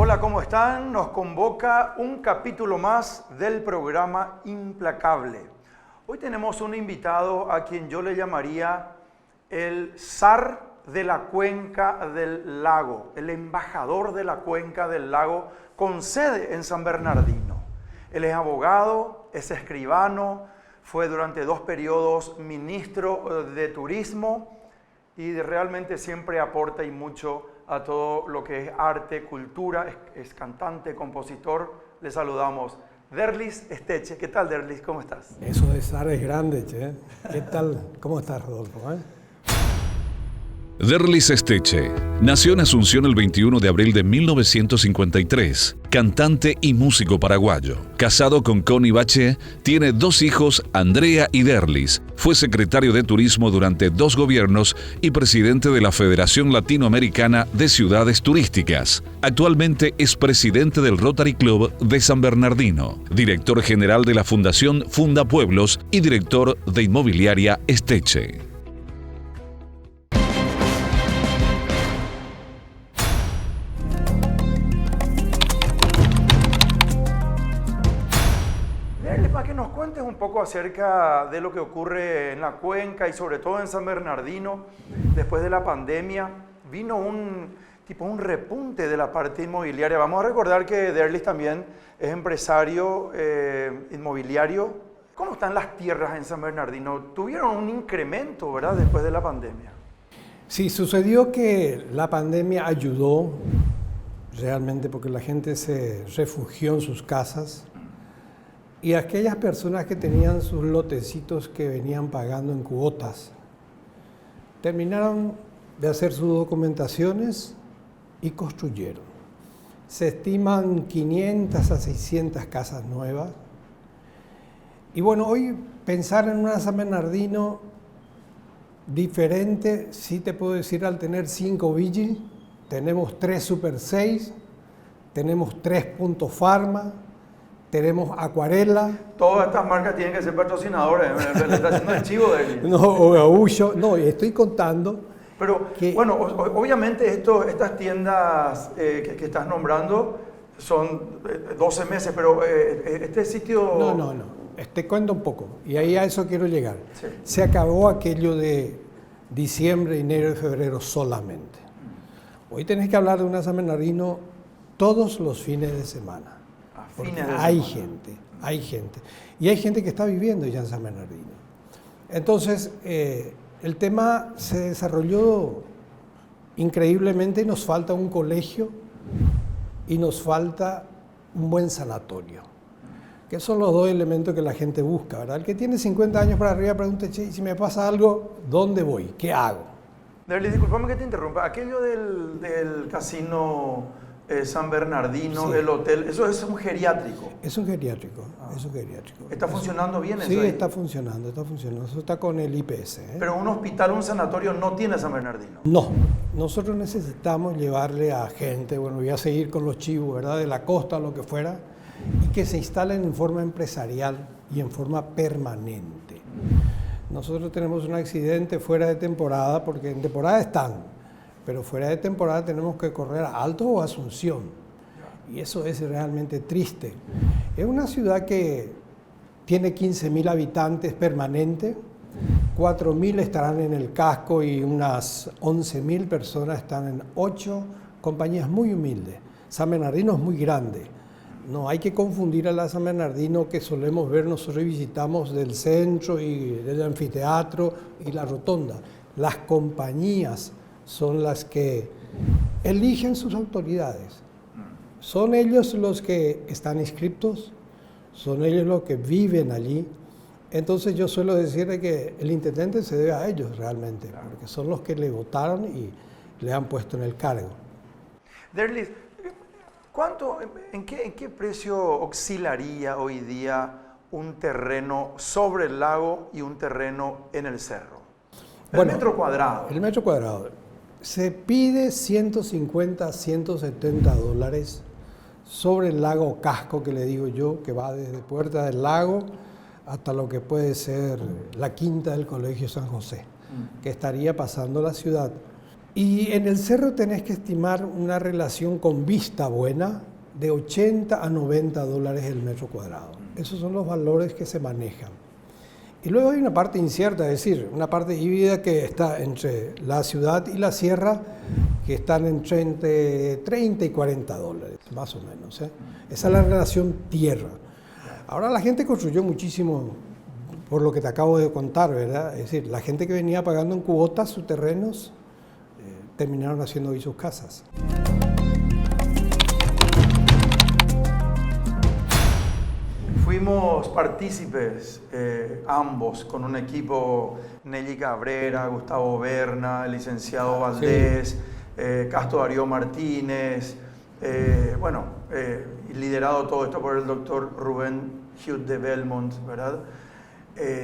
Hola, ¿cómo están? Nos convoca un capítulo más del programa Implacable. Hoy tenemos un invitado a quien yo le llamaría el zar de la Cuenca del Lago, el embajador de la Cuenca del Lago, con sede en San Bernardino. Él es abogado, es escribano, fue durante 2 periodos ministro de Turismo y realmente siempre aporta y mucho a todo lo que es arte, cultura, es cantante, compositor. Le saludamos. Derlis Esteche. ¿Qué tal, Derlis? ¿Cómo estás? Eso de zar es grande, che. ¿Qué tal? ¿Cómo estás, Rodolfo? Derlis Esteche nació en Asunción el 21 de abril de 1953, cantante y músico paraguayo. Casado con Connie Bache, tiene 2 hijos, Andrea y Derlis. Fue secretario de Turismo durante 2 gobiernos y presidente de la Federación Latinoamericana de Ciudades Turísticas. Actualmente es presidente del Rotary Club de San Bernardino, director general de la Fundación Funda Pueblos y director de Inmobiliaria Esteche. Para que nos cuentes un poco acerca de lo que ocurre en la cuenca y sobre todo en San Bernardino, después de la pandemia, vino un repunte de la parte inmobiliaria. Vamos a recordar que Derlis también es empresario inmobiliario. ¿Cómo están las tierras en San Bernardino? Tuvieron un incremento, ¿verdad?, después de la pandemia. Sí, sucedió que la pandemia ayudó realmente porque la gente se refugió en sus casas. Y aquellas personas que tenían sus lotecitos que venían pagando en cuotas, terminaron de hacer sus documentaciones y construyeron. Se estiman 500 a 600 casas nuevas. Y bueno, hoy pensar en una San Bernardino diferente, sí te puedo decir, al tener 5 villas, tenemos 3 Super 6, tenemos 3 Punto Pharma, tenemos Acuarela. Todas estas marcas tienen que ser patrocinadores. Le está haciendo el chivo de... No, estoy contando. Pero, que, bueno, obviamente estas tiendas que estás nombrando son 12 meses, pero este sitio... No. Te cuento un poco, y ahí a eso quiero llegar. Sí. Se acabó aquello de diciembre, enero y febrero solamente. Hoy tenés que hablar de una San Bernardino todos los fines de semana. Porque hay gente. Y hay gente que está viviendo ya en San Bernardino. Entonces, el tema se desarrolló increíblemente. Nos falta un colegio y nos falta un buen sanatorio. Que son los 2 elementos que la gente busca, ¿verdad? El que tiene 50 años para arriba pregunta, che, si me pasa algo, ¿dónde voy? ¿Qué hago? Derlis, discúlpame que te interrumpa. Aquello del casino... San Bernardino, sí. El hotel, eso es un geriátrico. Es un geriátrico. ¿Está funcionando bien eso? Sí, está funcionando. Eso está con el IPS. Pero un hospital, un sanatorio no tiene San Bernardino. No, nosotros necesitamos llevarle a gente, bueno, voy a seguir con los chivos, ¿verdad?, de la costa o lo que fuera, y que se instalen en forma empresarial y en forma permanente. Nosotros tenemos un accidente fuera de temporada, porque en temporada están, pero fuera de temporada tenemos que correr a Alto o Asunción. Y eso es realmente triste. Es una ciudad que tiene 15.000 habitantes permanentes, 4.000 estarán en el casco y unas 11.000 personas están en 8 compañías muy humildes. San Bernardino es muy grande. No hay que confundir a la San Bernardino que solemos ver, nosotros visitamos del centro y del anfiteatro y la rotonda. Las compañías son las que eligen sus autoridades. Son ellos los que están inscriptos, son ellos los que viven allí. Entonces yo suelo decir que el intendente se debe a ellos realmente, porque son los que le votaron y le han puesto en el cargo. Derlis, en qué precio oscilaría hoy día un terreno sobre el lago y un terreno en el cerro? El metro cuadrado. El metro cuadrado. Se pide 150, 170 dólares sobre el lago Casco, que le digo yo, que va desde Puerta del Lago hasta lo que puede ser la quinta del Colegio San José, que estaría pasando la ciudad. Y en el cerro tenés que estimar una relación con vista buena de 80 a 90 dólares el metro cuadrado. Esos son los valores que se manejan. Y luego hay una parte incierta, es decir, una parte híbrida que está entre la ciudad y la sierra, que están entre 30 y 40 dólares, más o menos. Esa es la relación tierra. Ahora la gente construyó muchísimo, por lo que te acabo de contar, ¿verdad? Es decir, la gente que venía pagando en cuotas sus terrenos, terminaron haciendo hoy sus casas. Fuimos partícipes ambos con un equipo, Nelly Cabrera, Gustavo Berna, el licenciado Valdés, Castro Darío Martínez, liderado todo esto por el doctor Rubén Hughes de Belmont, ¿verdad?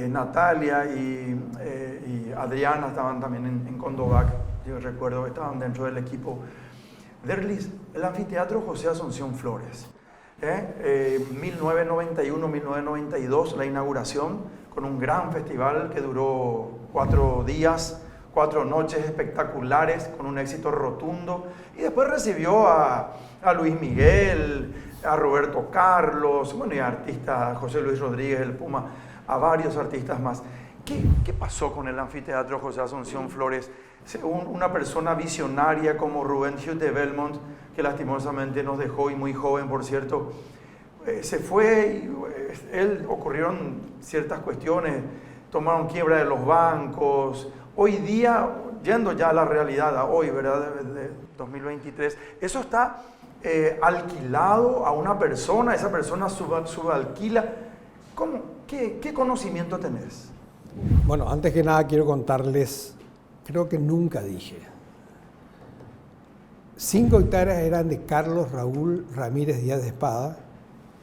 Natalia y Adriana estaban también en Condovac, yo recuerdo que estaban dentro del equipo. Derlis, el anfiteatro José Asunción Flores. 1991-1992 la inauguración con un gran festival que duró 4 días, 4 noches espectaculares con un éxito rotundo, y después recibió a Luis Miguel, a Roberto Carlos, y a artistas, José Luis Rodríguez, el Puma, a varios artistas más. ¿Qué pasó con el anfiteatro José Asunción Flores? Una persona visionaria como Rubén Hughes de Belmont, que lastimosamente nos dejó, y muy joven por cierto, se fue y ocurrieron ciertas cuestiones, tomaron quiebra de los bancos. Hoy día, yendo ya a la realidad, a hoy, ¿verdad? De 2023, eso está alquilado a una persona, esa persona subalquila. ¿Qué conocimiento tenés? Bueno, antes que nada quiero contarles, creo que nunca dije. 5 hectáreas eran de Carlos Raúl Ramírez Díaz de Espada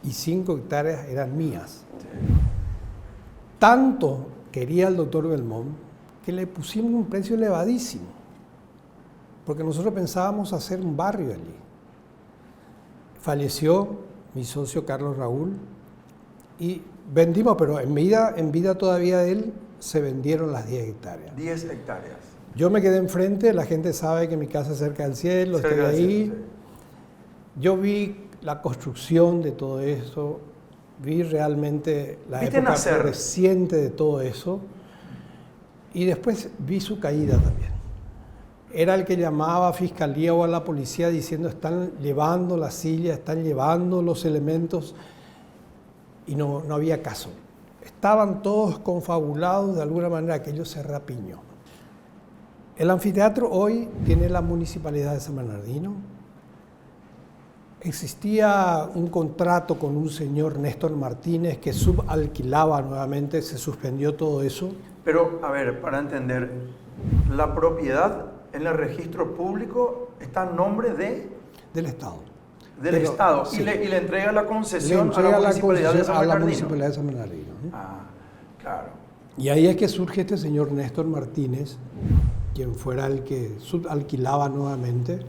y 5 hectáreas eran mías. Tanto quería el doctor Belmont que le pusimos un precio elevadísimo, porque nosotros pensábamos hacer un barrio allí. Falleció mi socio Carlos Raúl y vendimos, pero en vida todavía de él, se vendieron las 10 hectáreas. 10 hectáreas. Yo me quedé enfrente, la gente sabe que mi casa es cerca del cielo, estoy ahí. Yo vi la construcción de todo eso, vi realmente la época reciente de todo eso, y después vi su caída también. Era el que llamaba a fiscalía o a la policía diciendo están llevando la silla, están llevando los elementos, y no había caso. Estaban todos confabulados, de alguna manera aquello se rapiñó. El anfiteatro hoy tiene la Municipalidad de San Bernardino. Existía un contrato con un señor Néstor Martínez que subalquilaba nuevamente, se suspendió todo eso. Pero, a ver, para entender, la propiedad en el registro público está en nombre del Estado. Del Estado, sí. y le entrega la concesión a la Municipalidad de San Bernardino. A la Municipalidad de San Bernardino. Ah, claro. Y ahí es que surge este señor Néstor Martínez, quien fuera el que subalquilaba nuevamente.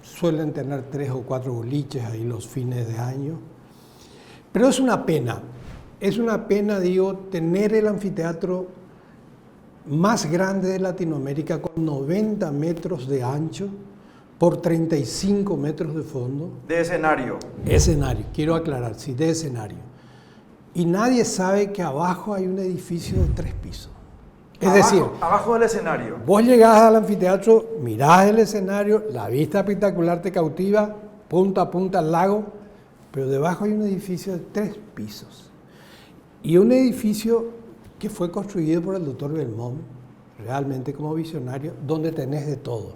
Suelen tener 3 o 4 boliches ahí los fines de año. Pero es una pena, digo, tener el anfiteatro más grande de Latinoamérica con 90 metros de ancho por 35 metros de fondo. De escenario. Escenario, quiero aclarar, sí, de escenario. Y nadie sabe que abajo hay un edificio de 3 pisos. Es decir, abajo del escenario. Vos llegás al anfiteatro, mirás el escenario, la vista espectacular te cautiva, punta a punta al lago, pero debajo hay un edificio de 3 pisos. Y un edificio que fue construido por el doctor Belmont, realmente como visionario, donde tenés de todo.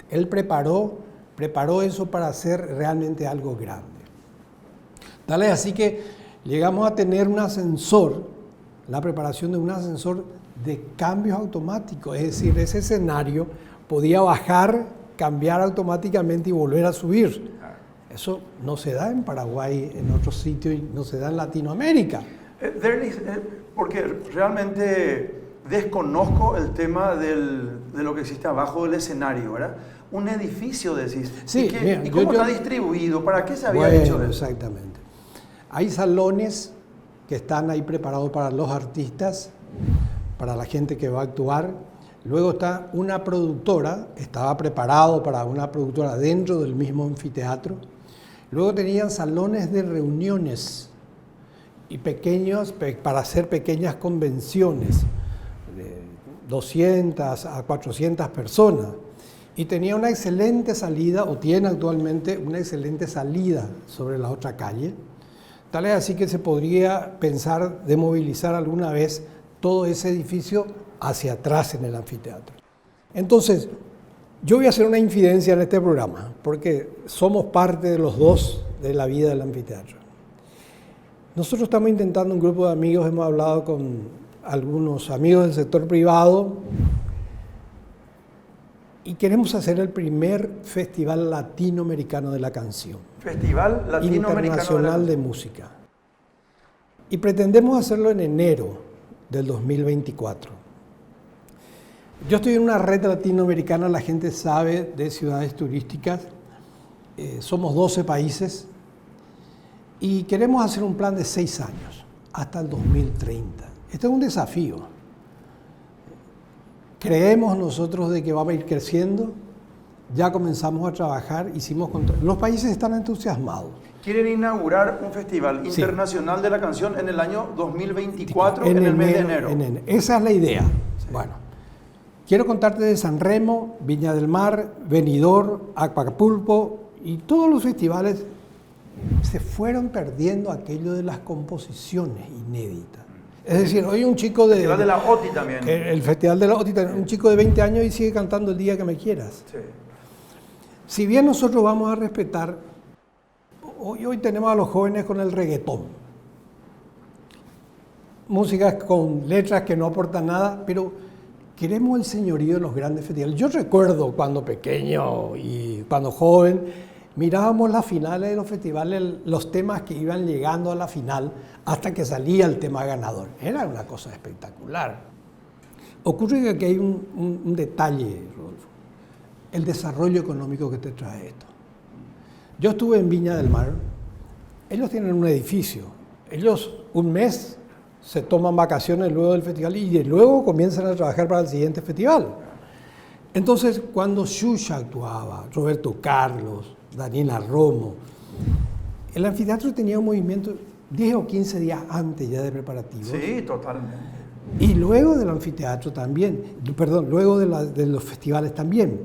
Él preparó eso para hacer realmente algo grande. Tal es así que llegamos a tener un ascensor, la preparación de un ascensor de cambios automáticos, es decir, ese escenario podía bajar, cambiar automáticamente y volver a subir. Eso no se da en Paraguay, en otros sitios, y no se da en Latinoamérica. Derlis, porque realmente desconozco el tema de lo que existe abajo del escenario, ¿verdad? Un edificio, decís. Sí, ¿Y cómo está distribuido? ¿Para qué se había hecho eso? Exactamente. Hay salones que están ahí preparados para los artistas, para la gente que va a actuar. Luego está una productora, estaba preparado para una productora dentro del mismo anfiteatro. Luego tenían salones de reuniones y pequeños para hacer pequeñas convenciones, de 200 a 400 personas. Y tenía una excelente salida, o tiene actualmente una excelente salida sobre la otra calle. Tal es así que se podría pensar de movilizar alguna vez todo ese edificio hacia atrás en el anfiteatro. Entonces, yo voy a hacer una infidencia en este programa, porque somos parte de los dos de la vida del anfiteatro. Nosotros estamos intentando, un grupo de amigos, hemos hablado con algunos amigos del sector privado, y queremos hacer el primer Festival Latinoamericano de la Canción. Festival Latinoamericano Internacional de Música. Y pretendemos hacerlo en enero del 2024. Yo estoy en una red latinoamericana, la gente sabe, de ciudades turísticas. Somos 12 países y queremos hacer un plan de 6 años, hasta el 2030. Este es un desafío. Creemos nosotros de que va a ir creciendo, ya comenzamos a trabajar, los países están entusiasmados. Quieren inaugurar un festival internacional de la canción en el año 2024, en el mes de enero. Esa es la idea. Sí. Bueno, quiero contarte de San Remo, Viña del Mar, Benidorm, Acapulco, y todos los festivales se fueron perdiendo aquello de las composiciones inéditas. Es decir, hoy un chico de... El Festival de la OTI también. El Festival de la OTI, un chico de 20 años y sigue cantando El Día que Me Quieras. Sí. Si bien nosotros vamos a respetar, hoy tenemos a los jóvenes con el reggaetón. Músicas con letras que no aportan nada, pero queremos el señorío de los grandes festivales. Yo recuerdo cuando pequeño y cuando joven, mirábamos las finales de los festivales, los temas que iban llegando a la final hasta que salía el tema ganador. Era una cosa espectacular. Ocurre que aquí hay un detalle, Rodolfo, el desarrollo económico que te trae esto. Yo estuve en Viña del Mar, ellos tienen un edificio, ellos un mes se toman vacaciones luego del festival y luego comienzan a trabajar para el siguiente festival. Entonces, cuando Xuxa actuaba, Roberto Carlos, Daniela Romo, el anfiteatro tenía un movimiento 10 o 15 días antes ya de preparativos. Sí, totalmente. Y luego del anfiteatro también, luego de los festivales también.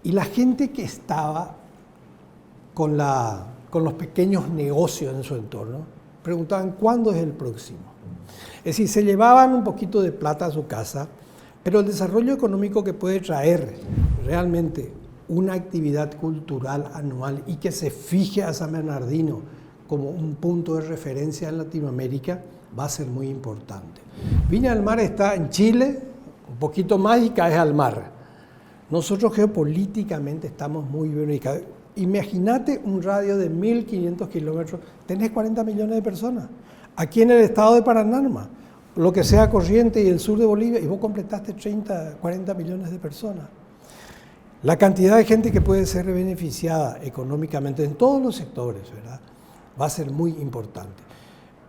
Y la gente que estaba con los pequeños negocios en su entorno, preguntaban cuándo es el próximo. Es decir, se llevaban un poquito de plata a su casa, pero el desarrollo económico que puede traer realmente una actividad cultural anual y que se fije a San Bernardino como un punto de referencia en Latinoamérica va a ser muy importante. Viña del Mar está en Chile, un poquito más y caes al mar. Nosotros geopolíticamente estamos muy bien ubicados. Imagínate un radio de 1.500 kilómetros, tenés 40 millones de personas. Aquí en el estado de Paraná, lo que sea Corrientes y el sur de Bolivia, y vos completaste 30, 40 millones de personas. La cantidad de gente que puede ser beneficiada económicamente en todos los sectores, ¿verdad?, va a ser muy importante.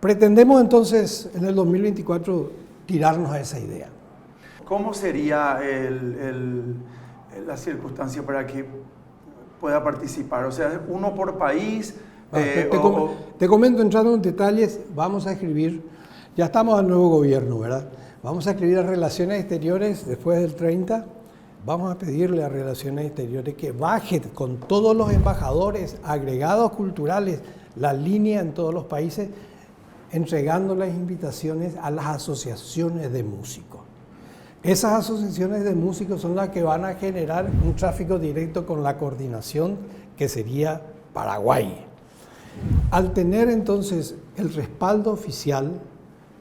Pretendemos entonces en el 2024 tirarnos a esa idea. ¿Cómo sería la circunstancia para que pueda participar? O sea, uno por país. Te comento, entrando en detalles, vamos a escribir, ya estamos al nuevo gobierno, ¿verdad? Vamos a escribir a Relaciones Exteriores después del 30, vamos a pedirle a Relaciones Exteriores que baje con todos los embajadores, agregados culturales, la línea en todos los países, entregando las invitaciones a las asociaciones de músicos. Esas asociaciones de músicos son las que van a generar un tráfico directo con la coordinación que sería Paraguay. Al tener entonces el respaldo oficial,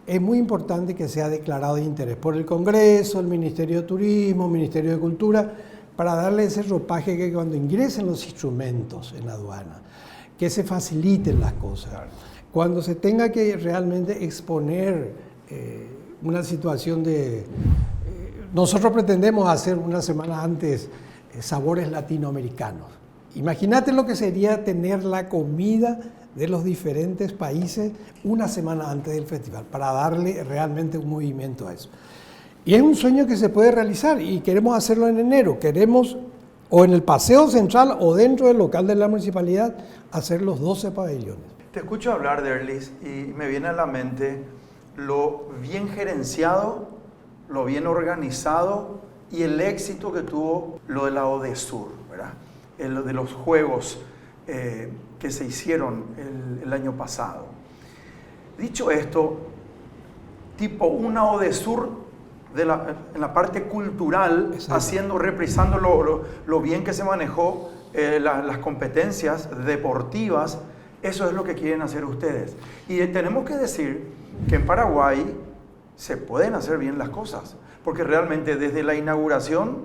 es muy importante que sea declarado de interés por el Congreso, el Ministerio de Turismo, el Ministerio de Cultura, para darle ese ropaje que cuando ingresen los instrumentos en la aduana, que se faciliten las cosas. Cuando se tenga que realmente exponer una situación de... nosotros pretendemos hacer una semana antes sabores latinoamericanos. Imagínate lo que sería tener la comida de los diferentes países una semana antes del festival, para darle realmente un movimiento a eso. Y es un sueño que se puede realizar y queremos hacerlo en enero. Queremos, o en el Paseo Central o dentro del local de la municipalidad, hacer los 12 pabellones. Te escucho hablar, Derlis, y me viene a la mente lo bien gerenciado, lo bien organizado y el éxito que tuvo lo de la Odesur, ¿verdad? Lo de los juegos que se hicieron el año pasado. Dicho esto, tipo una Odesur en la parte cultural, reprisando lo bien que se manejó las competencias deportivas, eso es lo que quieren hacer ustedes. Y tenemos que decir que en Paraguay se pueden hacer bien las cosas, porque realmente desde la inauguración,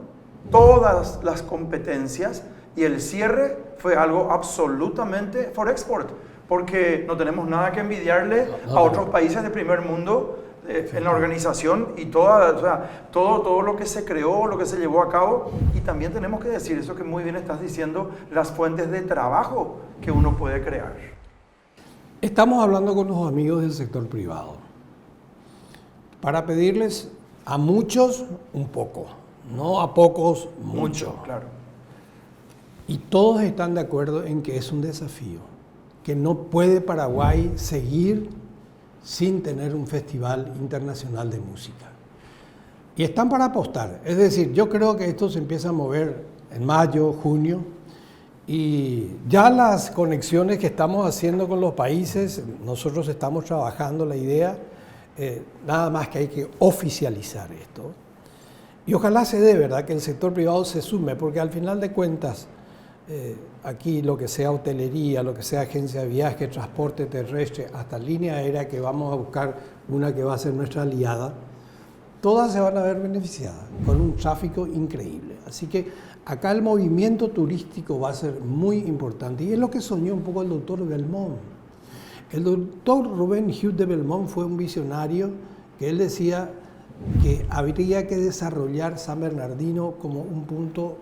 todas las competencias y el cierre fue algo absolutamente for export, porque no tenemos nada que envidiarle a otros países de primer mundo en la organización y todo lo que se creó, lo que se llevó a cabo. Y también tenemos que decir eso que muy bien estás diciendo, las fuentes de trabajo que uno puede crear. Estamos hablando con los amigos del sector privado para pedirles a muchos un poco, no a pocos mucho. Claro. Y todos están de acuerdo en que es un desafío, que no puede Paraguay seguir sin tener un festival internacional de música. Y están para apostar. Es decir, yo creo que esto se empieza a mover en mayo, junio, y ya las conexiones que estamos haciendo con los países, nosotros estamos trabajando la idea, nada más que hay que oficializar esto. Y ojalá se dé, ¿verdad?, que el sector privado se sume, porque al final de cuentas, aquí lo que sea hotelería, lo que sea agencia de viaje, transporte terrestre, hasta línea aérea, que vamos a buscar una que va a ser nuestra aliada, todas se van a ver beneficiadas con un tráfico increíble. Así que acá el movimiento turístico va a ser muy importante y es lo que soñó un poco el doctor Belmont. El doctor Rubén Hughes de Belmont fue un visionario que él decía que habría que desarrollar San Bernardino como un punto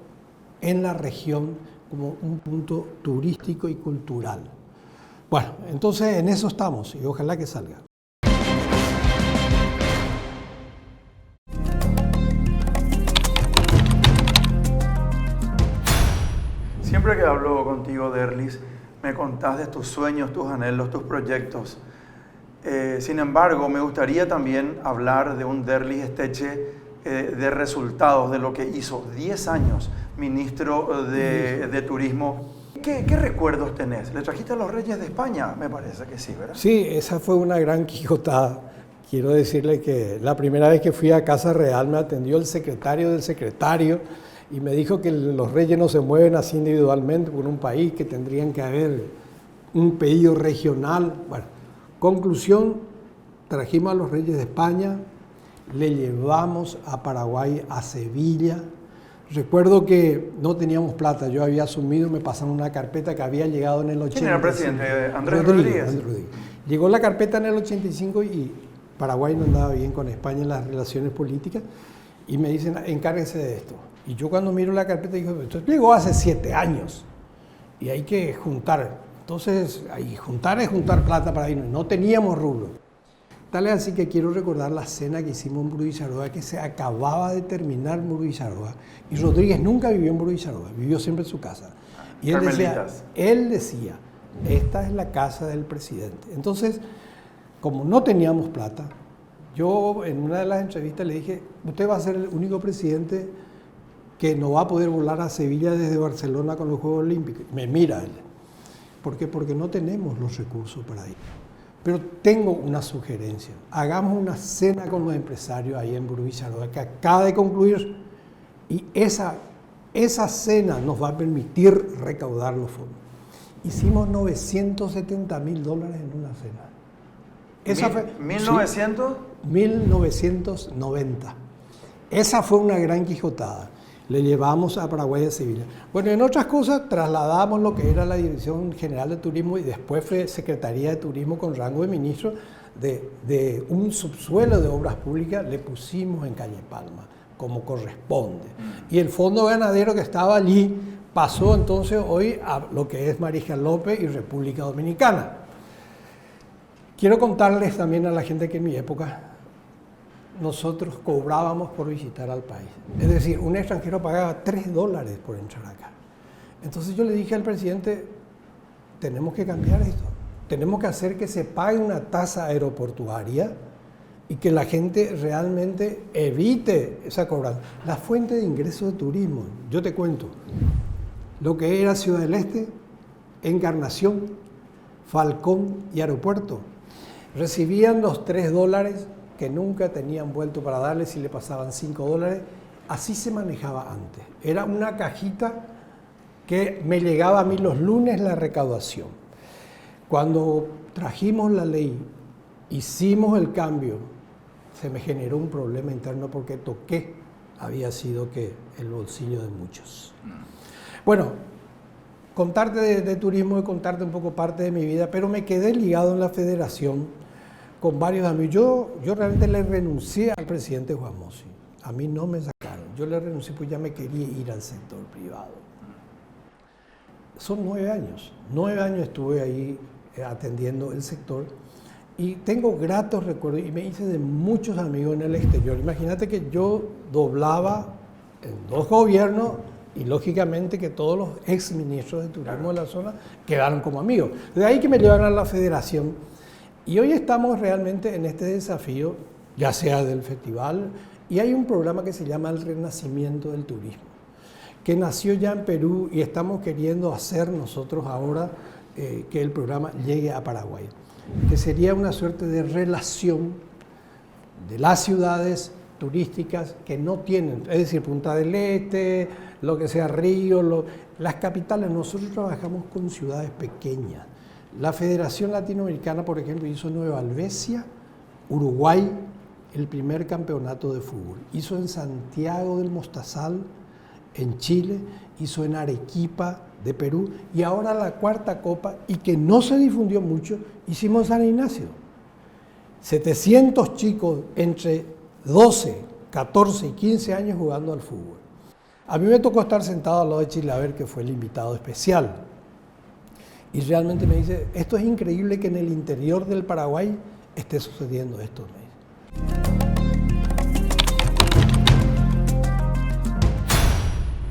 en la región, como un punto turístico y cultural. Bueno, entonces en eso estamos y ojalá que salga. Siempre que hablo contigo, Derlis, me contás de tus sueños, tus anhelos, tus proyectos. Sin embargo, me gustaría también hablar de un Derlis Esteche de resultados de lo que hizo 10 años ministro de Turismo. ¿Qué recuerdos tenés? ¿Le trajiste a los Reyes de España? Me parece que sí, ¿verdad? Sí, esa fue una gran quijotada. Quiero decirle que la primera vez que fui a Casa Real me atendió el secretario del secretario y me dijo que los reyes no se mueven así individualmente por un país, que tendrían que haber un pedido regional. Bueno, conclusión, trajimos a los Reyes de España, le llevamos a Paraguay, a Sevilla. Recuerdo que no teníamos plata, yo había asumido, me pasaron una carpeta que había llegado en el 85. ¿Quién era el presidente? Andrés Rodríguez. Llegó la carpeta en el 85 y Paraguay no andaba bien con España en las relaciones políticas y me dicen, encárguense de esto. Y yo cuando miro la carpeta digo, esto llegó hace 7 años y hay que juntar. Entonces, juntar es juntar plata para irnos. No teníamos rublo. Tal es así que quiero recordar la cena que hicimos en Burubisharoa, que se acababa de terminar Burubisharoa. Y Rodríguez nunca vivió en Burubisharoa, vivió siempre en su casa. Y él decía, esta es la casa del presidente. Entonces, como no teníamos plata, yo en una de las entrevistas le dije, usted va a ser el único presidente que no va a poder volar a Sevilla desde Barcelona con los Juegos Olímpicos. Me mira él. ¿Por qué? Porque no tenemos los recursos para ir. Pero tengo una sugerencia. Hagamos una cena con los empresarios ahí en Burú Villaroel, que acaba de concluir, y esa cena nos va a permitir recaudar los fondos. Hicimos $970.000 en una cena. Esa fue, ¿1900? Sí, 1990. Esa fue una gran quijotada. Le llevamos a Paraguay de Sevilla. Bueno, en otras cosas, trasladamos lo que era la Dirección General de Turismo y después fue Secretaría de Turismo con rango de ministro de un subsuelo de obras públicas, le pusimos en Calle Palma, como corresponde. Y el fondo ganadero que estaba allí pasó entonces hoy a lo que es Marija López y República Dominicana. Quiero contarles también a la gente que en mi época nosotros cobrábamos por visitar al país. Es decir, un extranjero pagaba $3 por entrar acá. Entonces yo le dije al presidente, tenemos que cambiar esto. Tenemos que hacer que se pague una tasa aeroportuaria y que la gente realmente evite esa cobranza. La fuente de ingresos de turismo, yo te cuento, lo que era Ciudad del Este, Encarnación, Falcón y Aeropuerto, recibían los $3 que nunca tenían vuelto para darle si le pasaban $5. Así se manejaba antes. Era una cajita que me llegaba a mí los lunes la recaudación. Cuando trajimos la ley, hicimos el cambio, se me generó un problema interno porque toqué, había sido que el bolsillo de muchos. Bueno, contarte de turismo y contarte un poco parte de mi vida, pero me quedé ligado en la federación con varios amigos. Yo realmente le renuncié al presidente Juan Mossi. A mí no me sacaron. Yo le renuncié porque ya me quería ir al sector privado. Son 9 años. 9 años estuve ahí atendiendo el sector y tengo gratos recuerdos y me hice de muchos amigos en el exterior. Imagínate que yo doblaba en 2 gobiernos y lógicamente que todos los exministros de turismo de la zona quedaron como amigos. De ahí que me llevaron a la federación. Y hoy estamos realmente en este desafío, ya sea del festival, y hay un programa que se llama El Renacimiento del Turismo, que nació ya en Perú y estamos queriendo hacer nosotros ahora que el programa llegue a Paraguay, que sería una suerte de relación de las ciudades turísticas que no tienen, es decir, Punta del Este, lo que sea Río, las capitales. Nosotros trabajamos con ciudades pequeñas. La Federación Latinoamericana, por ejemplo, hizo en Nueva Alvesia, Uruguay, el primer campeonato de fútbol. Hizo en Santiago del Mostazal, en Chile, hizo en Arequipa, de Perú, y ahora la 4ª Copa, y que no se difundió mucho, hicimos en San Ignacio. 700 chicos entre 12, 14 y 15 años jugando al fútbol. A mí me tocó estar sentado al lado de Chilaver, que fue el invitado especial. Y realmente me dice, esto es increíble que en el interior del Paraguay esté sucediendo esto.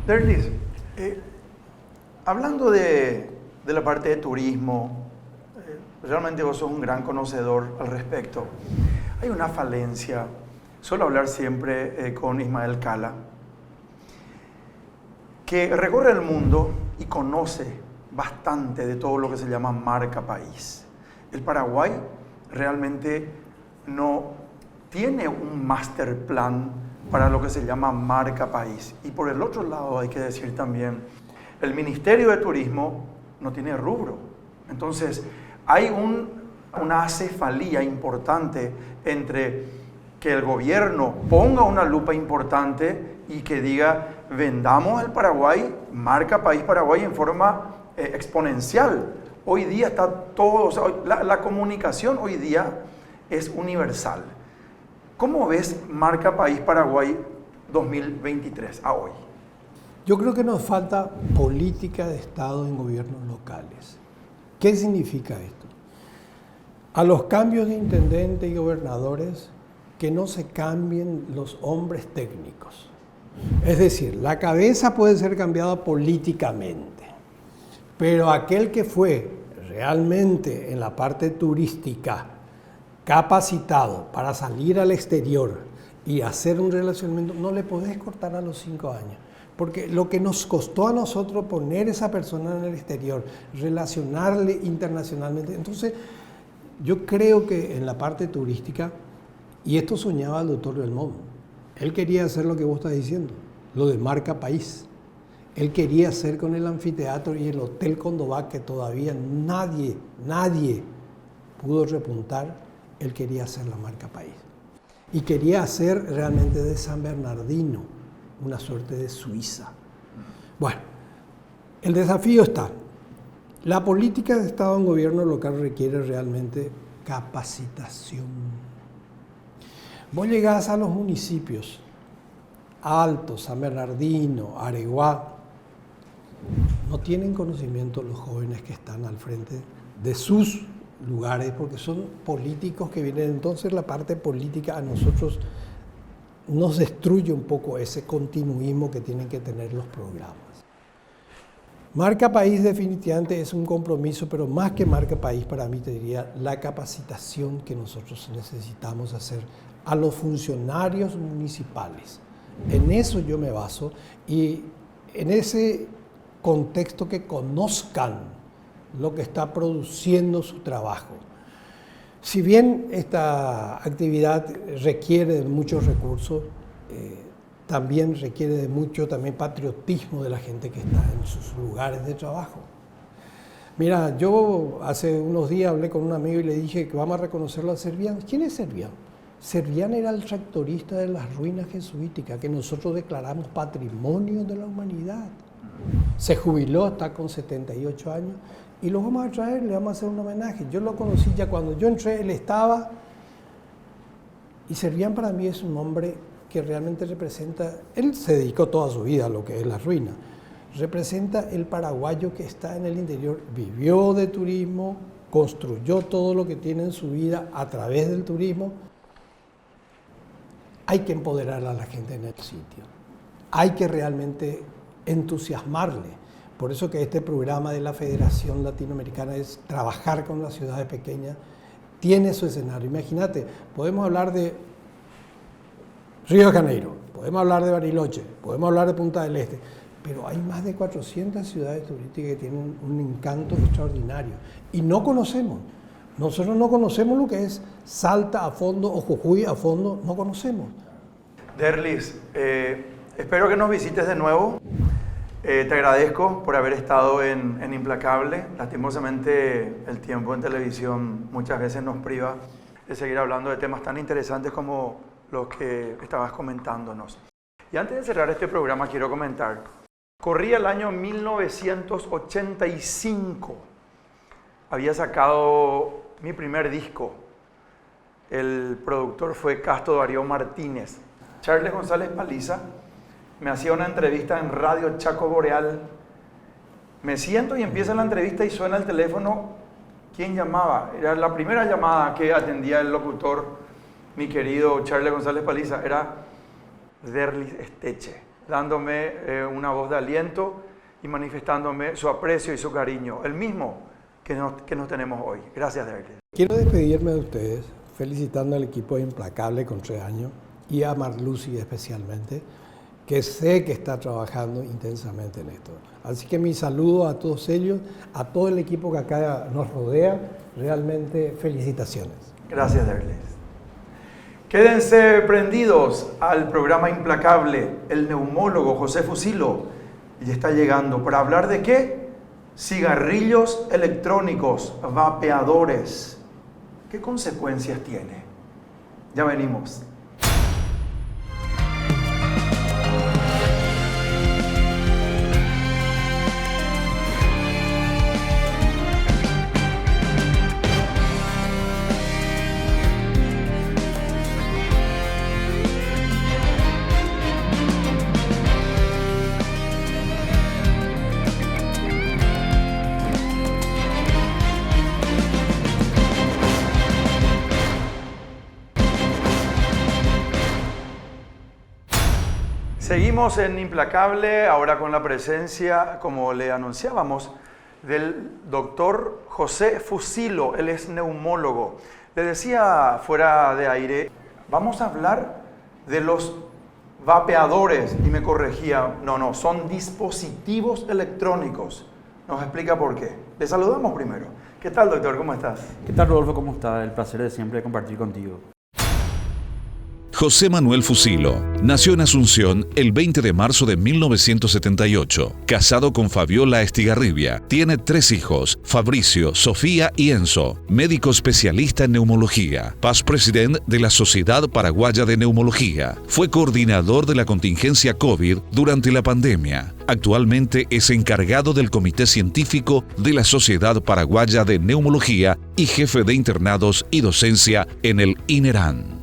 Derlis, hablando de la parte de turismo, realmente vos sos un gran conocedor al respecto. Hay una falencia, suelo hablar siempre con Ismael Cala, que recorre el mundo y conoce bastante de todo lo que se llama marca país. El Paraguay realmente no tiene un master plan para lo que se llama marca país. Y por el otro lado hay que decir también, el Ministerio de Turismo no tiene rubro. Entonces hay una acefalía importante entre que el gobierno ponga una lupa importante y que diga, vendamos el Paraguay, marca país Paraguay en forma exponencial. Hoy día está todo, o sea, la comunicación hoy día es universal. ¿Cómo ves marca país Paraguay 2023 a hoy? Yo creo que nos falta política de Estado en gobiernos locales. ¿Qué significa esto? A los cambios de intendente y gobernadores, que no se cambien los hombres técnicos. Es decir, la cabeza puede ser cambiada políticamente, pero aquel que fue realmente en la parte turística capacitado para salir al exterior y hacer un relacionamiento, no le podés cortar a los 5 años. Porque lo que nos costó a nosotros poner esa persona en el exterior, relacionarle internacionalmente, entonces Yo creo que en la parte turística, y esto soñaba el doctor Belmont, él quería hacer lo que vos estás diciendo, lo de marca país. Él quería hacer con el anfiteatro y el Hotel Condovac, que todavía nadie pudo repuntar, él quería hacer la marca país. Y quería hacer realmente de San Bernardino una suerte de Suiza. Bueno, el desafío está. La política de Estado en gobierno local requiere realmente capacitación. Vos llegás a los municipios, Alto, San Bernardino, Areguá, no tienen conocimiento los jóvenes que están al frente de sus lugares, porque son políticos que vienen. Entonces la parte política a nosotros nos destruye un poco ese continuismo que tienen que tener los programas. Marca País definitivamente es un compromiso, pero más que Marca País, para mí te diría la capacitación que nosotros necesitamos hacer a los funcionarios municipales. En eso yo me baso, y en ese contexto que conozcan lo que está produciendo su trabajo. Si bien esta actividad requiere de muchos recursos, también requiere de mucho patriotismo de la gente que está en sus lugares de trabajo. Mira, yo hace unos días hablé con un amigo y le dije que vamos a reconocerlo a Servián. ¿Quién es Servián? Servián era el tractorista de las ruinas jesuíticas que nosotros declaramos patrimonio de la humanidad. Se jubiló, está con 78 años y lo vamos a traer, le vamos a hacer un homenaje. Yo lo conocí ya cuando yo entré, él estaba, y Servián para mí es un hombre que realmente representa, él se dedicó toda su vida a lo que es la ruina, representa el paraguayo que está en el interior, vivió de turismo, construyó todo lo que tiene en su vida a través del turismo. Hay que empoderar a la gente en el sitio, hay que realmente entusiasmarle. Por eso que este programa de la Federación Latinoamericana es trabajar con las ciudades pequeñas, tiene su escenario. Imagínate, podemos hablar de Río de Janeiro, podemos hablar de Bariloche, podemos hablar de Punta del Este, pero hay más de 400 ciudades turísticas que tienen un encanto extraordinario y no conocemos. Nosotros no conocemos lo que es Salta a fondo o Jujuy a fondo, no conocemos. Derlis, espero que nos visites de nuevo. Te agradezco por haber estado en Implacable. Lastimosamente el tiempo en televisión muchas veces nos priva de seguir hablando de temas tan interesantes como los que estabas comentándonos. Y antes de cerrar este programa quiero comentar, corría el año 1985, había sacado mi primer disco, el productor fue Casto Darío Martínez. Charles González Paliza me hacía una entrevista en Radio Chaco Boreal, me siento y empieza la entrevista y suena el teléfono. ¿Quién llamaba? Era la primera llamada que atendía el locutor, mi querido Charles González Paliza, era Derlis Esteche, dándome una voz de aliento y manifestándome su aprecio y su cariño, el mismo que nos tenemos hoy. Gracias, Derlis. Quiero despedirme de ustedes felicitando al equipo de Implacable con 3 años y a Marlucy especialmente, que sé que está trabajando intensamente en esto. Así que mi saludo a todos ellos, a todo el equipo que acá nos rodea, realmente felicitaciones. Gracias, Derlis. Quédense prendidos al programa Implacable. El neumólogo José Fusilo ya está llegando para hablar de ¿qué? Cigarrillos electrónicos, vapeadores. ¿Qué consecuencias tiene? Ya venimos. Seguimos en Implacable, ahora con la presencia, como le anunciábamos, del doctor José Fusilo. Él es neumólogo. Le decía fuera de aire, vamos a hablar de los vapeadores, y me corregía, no, son dispositivos electrónicos. Nos explica por qué. Le saludamos primero. ¿Qué tal, doctor? ¿Cómo estás? ¿Qué tal, Rodolfo? ¿Cómo está? El placer de siempre compartir contigo. José Manuel Fusilo nació en Asunción el 20 de marzo de 1978, casado con Fabiola Estigarribia. Tiene 3 hijos, Fabricio, Sofía y Enzo, médico especialista en neumología, past president de la Sociedad Paraguaya de Neumología. Fue coordinador de la contingencia COVID durante la pandemia. Actualmente es encargado del Comité Científico de la Sociedad Paraguaya de Neumología y jefe de internados y docencia en el INERAN.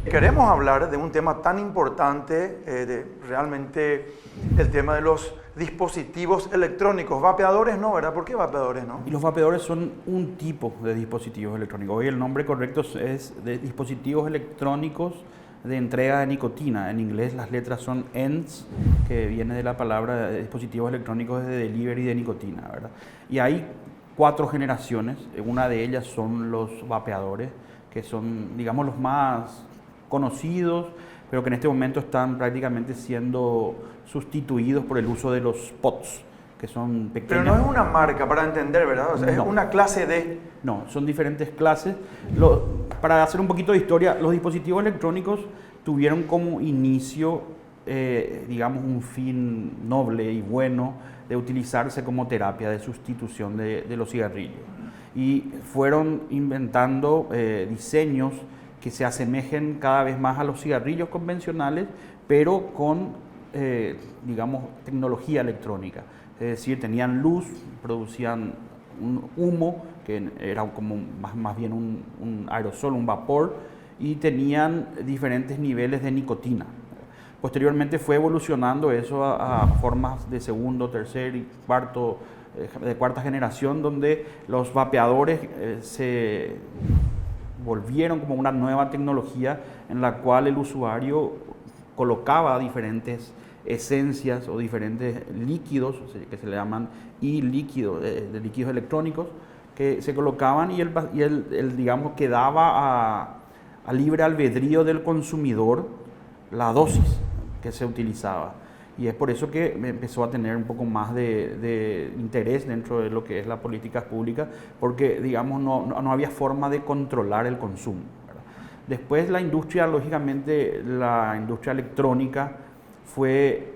Queremos hablar de un tema tan importante, realmente el tema de los dispositivos electrónicos. Vapeadores no, ¿verdad? ¿Por qué vapeadores no? Y los vapeadores son un tipo de dispositivos electrónicos. Hoy el nombre correcto es de dispositivos electrónicos de entrega de nicotina. En inglés las letras son ENDS, que viene de la palabra de dispositivos electrónicos de delivery de nicotina, ¿verdad? Y hay 4 generaciones. Una de ellas son los vapeadores, que son, digamos, los más conocidos, pero que en este momento están prácticamente siendo sustituidos por el uso de los pods, que son pequeños. Pero no es una marca, para entender, ¿verdad? O sea, No. es una clase de... No, son diferentes clases. Para hacer un poquito de historia, los dispositivos electrónicos tuvieron como inicio, digamos, un fin noble y bueno de utilizarse como terapia de sustitución de los cigarrillos. Y fueron inventando diseños que se asemejen cada vez más a los cigarrillos convencionales, pero con, digamos, tecnología electrónica. Es decir, tenían luz, producían un humo, que era como más bien un aerosol, un vapor, y tenían diferentes niveles de nicotina. Posteriormente fue evolucionando eso a formas de segundo, tercer y de cuarta generación, donde los vapeadores se volvieron como una nueva tecnología en la cual el usuario colocaba diferentes esencias o diferentes líquidos, que se le llaman líquidos, de líquidos electrónicos, que se colocaban y el digamos, quedaba a libre albedrío del consumidor la dosis que se utilizaba. Y es por eso que empezó a tener un poco más de interés dentro de lo que es la política pública, porque, digamos, no había forma de controlar el consumo, ¿verdad? Después la industria, lógicamente, la industria electrónica fue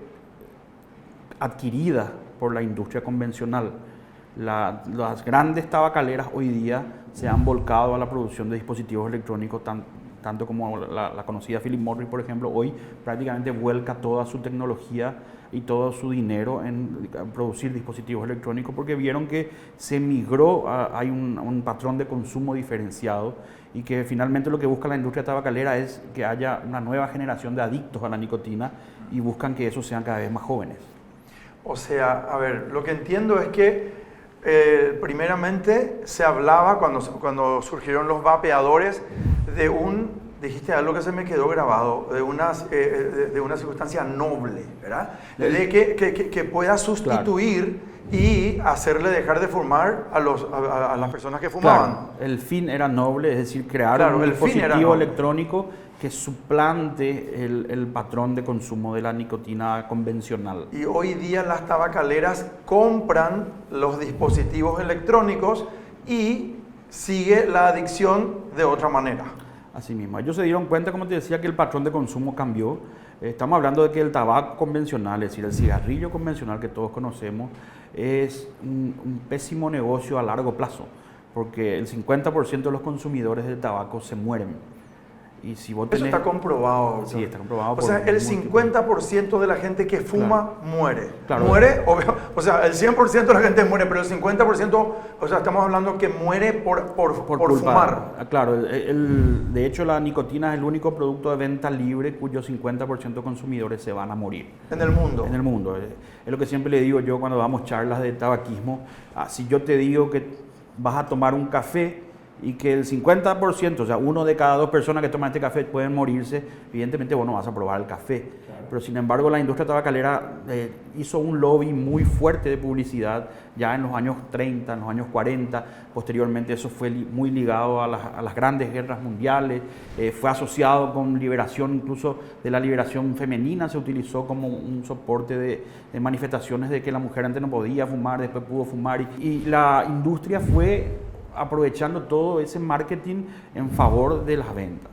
adquirida por la industria convencional. Las grandes tabacaleras hoy día se han volcado a la producción de dispositivos electrónicos, tanto como la conocida Philip Morris, por ejemplo, hoy prácticamente vuelca toda su tecnología y todo su dinero en producir dispositivos electrónicos, porque vieron que se migró, hay un patrón de consumo diferenciado, y que finalmente lo que busca la industria tabacalera es que haya una nueva generación de adictos a la nicotina, y buscan que esos sean cada vez más jóvenes. O sea, a ver, lo que entiendo es que primeramente se hablaba cuando surgieron los vapeadores de dijiste algo que se me quedó grabado, de una circunstancia noble, ¿verdad? De que pueda sustituir, claro, y hacerle dejar de fumar a las personas que fumaban. Claro, el fin era noble, es decir, crear, claro, un dispositivo electrónico que suplante el patrón de consumo de la nicotina convencional. Y hoy día las tabacaleras compran los dispositivos electrónicos y sigue la adicción de otra manera. Así mismo. Ellos se dieron cuenta, como te decía, que el patrón de consumo cambió. Estamos hablando de que el tabaco convencional, es decir, el cigarrillo convencional que todos conocemos, es un pésimo negocio a largo plazo, porque el 50% de los consumidores de tabaco se mueren. Y si vos tenés... Eso está comprobado. Sí, está comprobado. O sea, el 50% de la gente que fuma, claro, muere. Claro. Muere, o sea, el 100% de la gente muere, pero el 50%, o sea, estamos hablando que muere por fumar. Claro, de hecho la nicotina es el único producto de venta libre cuyo 50% de consumidores se van a morir. En el mundo. En el mundo. Es lo que siempre le digo yo cuando damos charlas de tabaquismo. Si yo te digo que vas a tomar un café y que el 50%, o sea, 1 de cada 2 personas que toman este café pueden morirse, evidentemente vos no vas a probar el café. Claro. Pero sin embargo la industria tabacalera hizo un lobby muy fuerte de publicidad ya en los años 30, en los años 40, posteriormente eso fue muy ligado a las grandes guerras mundiales, fue asociado con liberación, incluso de la liberación femenina se utilizó como un soporte de manifestaciones de que la mujer antes no podía fumar, después pudo fumar y la industria fue aprovechando todo ese marketing en favor de las ventas.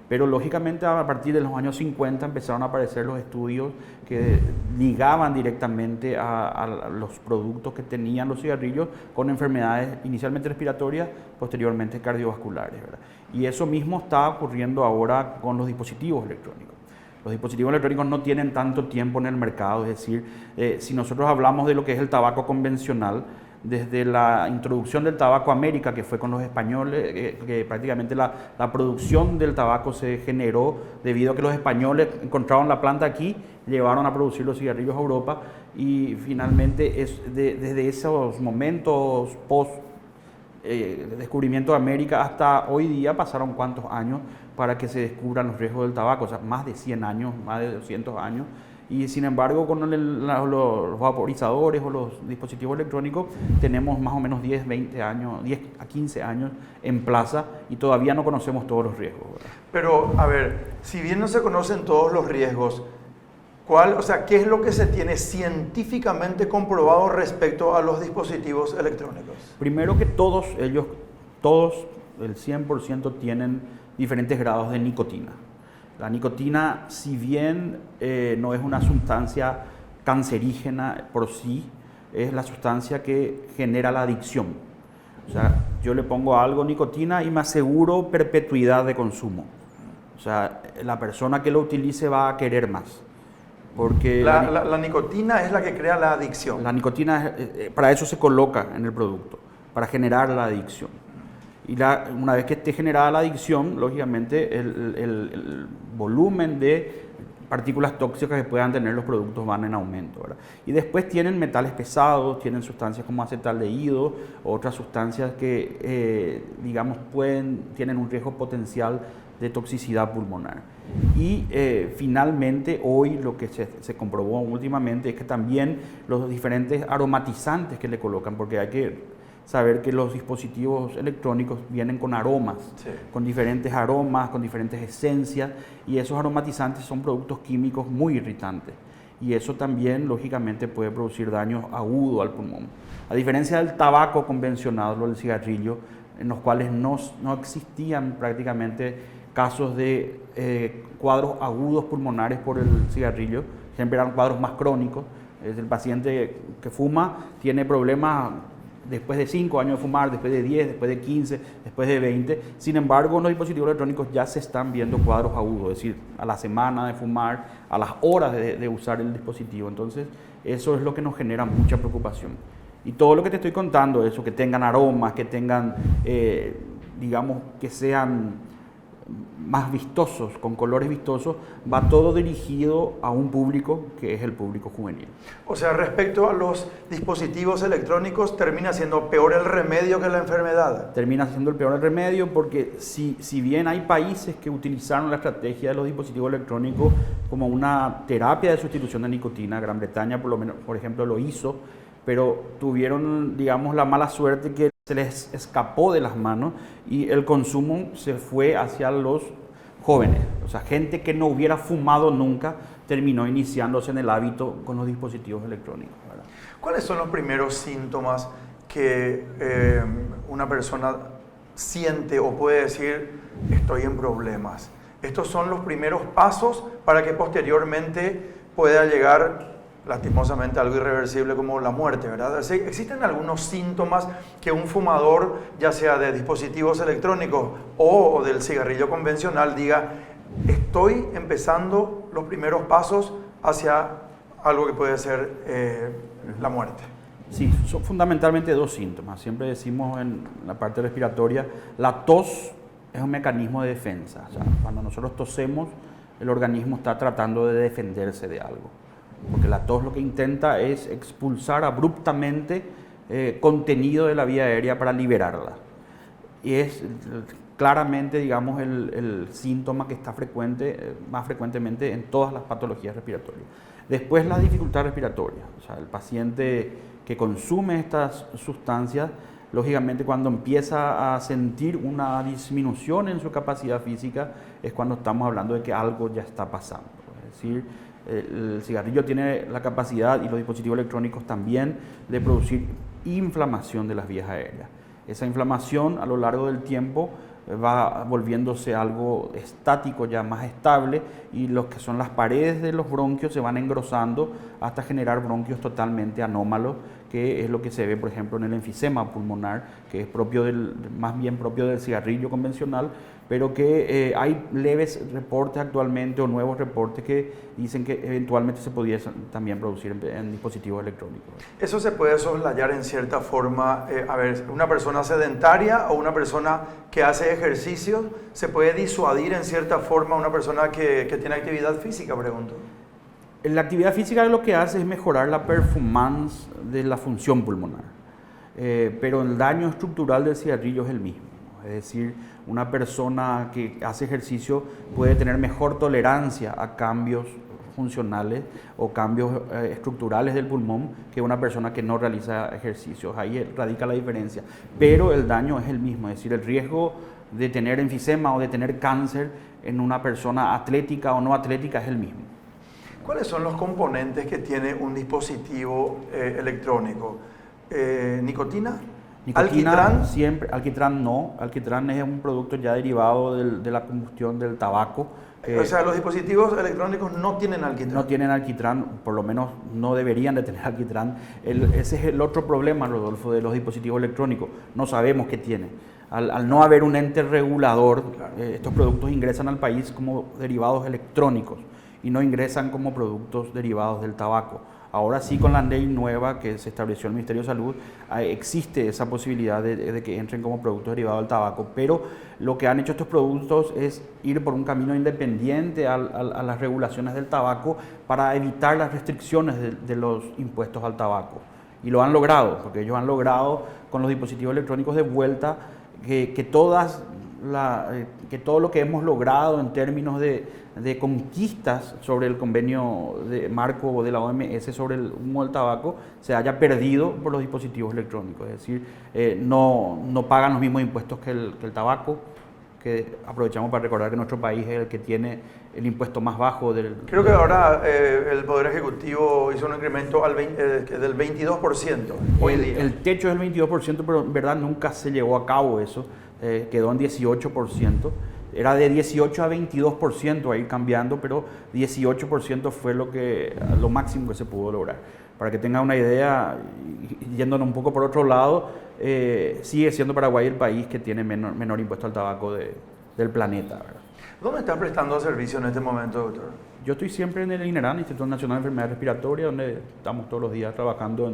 Pero lógicamente a partir de los años 50 empezaron a aparecer los estudios que ligaban directamente a los productos que tenían los cigarrillos con enfermedades inicialmente respiratorias, posteriormente cardiovasculares, ¿verdad? Y eso mismo está ocurriendo ahora con los dispositivos electrónicos. Los dispositivos electrónicos no tienen tanto tiempo en el mercado, es decir, si nosotros hablamos de lo que es el tabaco convencional, desde la introducción del tabaco a América, que fue con los españoles, que prácticamente la producción del tabaco se generó debido a que los españoles encontraron la planta aquí, llevaron a producir los cigarrillos a Europa y finalmente desde esos momentos post descubrimiento de América hasta hoy día pasaron cuántos años para que se descubran los riesgos del tabaco, o sea, más de 100 años, más de 200 años. Y sin embargo, con los vaporizadores o los dispositivos electrónicos tenemos más o menos 10, 20 años, 10 a 15 años en plaza y todavía no conocemos todos los riesgos, ¿verdad? Pero, a ver, si bien no se conocen todos los riesgos, ¿qué es lo que se tiene científicamente comprobado respecto a los dispositivos electrónicos? Primero que todos, el 100% tienen diferentes grados de nicotina. La nicotina, si bien no es una sustancia cancerígena por sí, es la sustancia que genera la adicción. O sea, yo le pongo algo nicotina y me aseguro perpetuidad de consumo. O sea, la persona que lo utilice va a querer más. Porque la nicotina es la que crea la adicción. La nicotina, para eso se coloca en el producto, para generar la adicción. Y una vez que esté generada la adicción, lógicamente el volumen de partículas tóxicas que puedan tener los productos van en aumento, ¿verdad? Y después tienen metales pesados, tienen sustancias como acetaldehído, otras sustancias que, tienen un riesgo potencial de toxicidad pulmonar. Y finalmente, hoy lo que se comprobó últimamente es que también los diferentes aromatizantes que le colocan, porque hay que saber que los dispositivos electrónicos vienen con aromas, sí, con diferentes aromas, con diferentes esencias, y esos aromatizantes son productos químicos muy irritantes. Y eso también, lógicamente, puede producir daño agudo al pulmón. A diferencia del tabaco convencional o del cigarrillo, en los cuales no existían prácticamente casos de cuadros agudos pulmonares por el cigarrillo, siempre eran cuadros más crónicos. El paciente que fuma tiene problemas después de 5 años de fumar, después de 10, después de 15, después de 20. Sin embargo, en los dispositivos electrónicos ya se están viendo cuadros agudos, es decir, a la semana de fumar, a las horas de usar el dispositivo. Entonces, eso es lo que nos genera mucha preocupación. Y todo lo que te estoy contando, eso, que tengan aromas, que tengan, que sean más vistosos, con colores vistosos, va todo dirigido a un público que es el público juvenil. O sea, respecto a los dispositivos electrónicos, ¿termina siendo peor el remedio que la enfermedad? Termina siendo el peor el remedio porque si bien hay países que utilizaron la estrategia de los dispositivos electrónicos como una terapia de sustitución de nicotina, Gran Bretaña por ejemplo lo hizo, pero tuvieron, la mala suerte que se les escapó de las manos y el consumo se fue hacia los jóvenes. O sea, gente que no hubiera fumado nunca terminó iniciándose en el hábito con los dispositivos electrónicos, ¿verdad? ¿Cuáles son los primeros síntomas que una persona siente o puede decir, estoy en problemas? Estos son los primeros pasos para que posteriormente pueda llegar lastimosamente algo irreversible como la muerte, ¿verdad? ¿Existen algunos síntomas que un fumador, ya sea de dispositivos electrónicos o del cigarrillo convencional, diga, estoy empezando los primeros pasos hacia algo que puede ser la muerte? Sí, son fundamentalmente 2 síntomas. Siempre decimos en la parte respiratoria, la tos es un mecanismo de defensa. O sea, cuando nosotros tosemos, el organismo está tratando de defenderse de algo. Porque la tos lo que intenta es expulsar abruptamente contenido de la vía aérea para liberarla. y es claramente, digamos, el síntoma que está más frecuentemente en todas las patologías respiratorias. Después la dificultad respiratoria, o sea, el paciente que consume estas sustancias, lógicamente cuando empieza a sentir una disminución en su capacidad física es cuando estamos hablando de que algo ya está pasando. Es decir, el cigarrillo tiene la capacidad, y los dispositivos electrónicos también, de producir inflamación de las vías aéreas. Esa inflamación a lo largo del tiempo va volviéndose algo estático, ya más estable, y lo que son las paredes de los bronquios se van engrosando hasta generar bronquios totalmente anómalos, que es lo que se ve, por ejemplo, en el enfisema pulmonar, que es más bien propio del cigarrillo convencional, pero que hay leves reportes actualmente o nuevos reportes que dicen que eventualmente se podría también producir en dispositivos electrónicos. Eso se puede soslayar en cierta forma. A ver, una persona sedentaria o una persona que hace ejercicio, ¿se puede disuadir en cierta forma a una persona que tiene actividad física, pregunto? La actividad física lo que hace es mejorar la performance de la función pulmonar, pero el daño estructural del cigarrillo es el mismo. Es decir, una persona que hace ejercicio puede tener mejor tolerancia a cambios funcionales o cambios estructurales del pulmón que una persona que no realiza ejercicios. Ahí radica la diferencia, pero el daño es el mismo. Es decir, el riesgo de tener enfisema o de tener cáncer en una persona atlética o no atlética es el mismo. ¿Cuáles son los componentes que tiene un dispositivo electrónico? ¿Nicotina? ¿Alquitrán? Siempre, alquitrán no. Alquitrán es un producto ya derivado de la combustión del tabaco. O sea, los dispositivos electrónicos no tienen alquitrán. No tienen alquitrán, por lo menos no deberían de tener alquitrán. Ese es el otro problema, Rodolfo, de los dispositivos electrónicos. No sabemos qué tiene. Al no haber un ente regulador, claro, estos productos ingresan al país como derivados electrónicos y no ingresan como productos derivados del tabaco. Ahora sí, con la ley nueva que se estableció el Ministerio de Salud, existe esa posibilidad de que entren como productos derivados del tabaco, pero lo que han hecho estos productos es ir por un camino independiente a las regulaciones del tabaco para evitar las restricciones de los impuestos al tabaco. Y lo han logrado, porque ellos han logrado con los dispositivos electrónicos de vuelta que todo lo que hemos logrado en términos de conquistas sobre el convenio de marco de la OMS sobre el humo del tabaco se haya perdido por los dispositivos electrónicos. Es decir, no pagan los mismos impuestos que el tabaco, que aprovechamos para recordar que nuestro país es el que tiene el impuesto más bajo del... Creo que ahora el Poder Ejecutivo hizo un incremento del 22% hoy día. El techo es el 22%, pero en verdad nunca se llevó a cabo eso, quedó en 18%. Era de 18 a 22% a ir cambiando, pero 18% fue lo máximo que se pudo lograr. Para que tengan una idea, yéndonos un poco por otro lado, sigue siendo Paraguay el país que tiene menor impuesto al tabaco del planeta, ¿verdad? ¿Dónde estás prestando servicio en este momento, doctor? Yo estoy siempre en el INERAN, Instituto Nacional de Enfermedades Respiratorias, donde estamos todos los días trabajando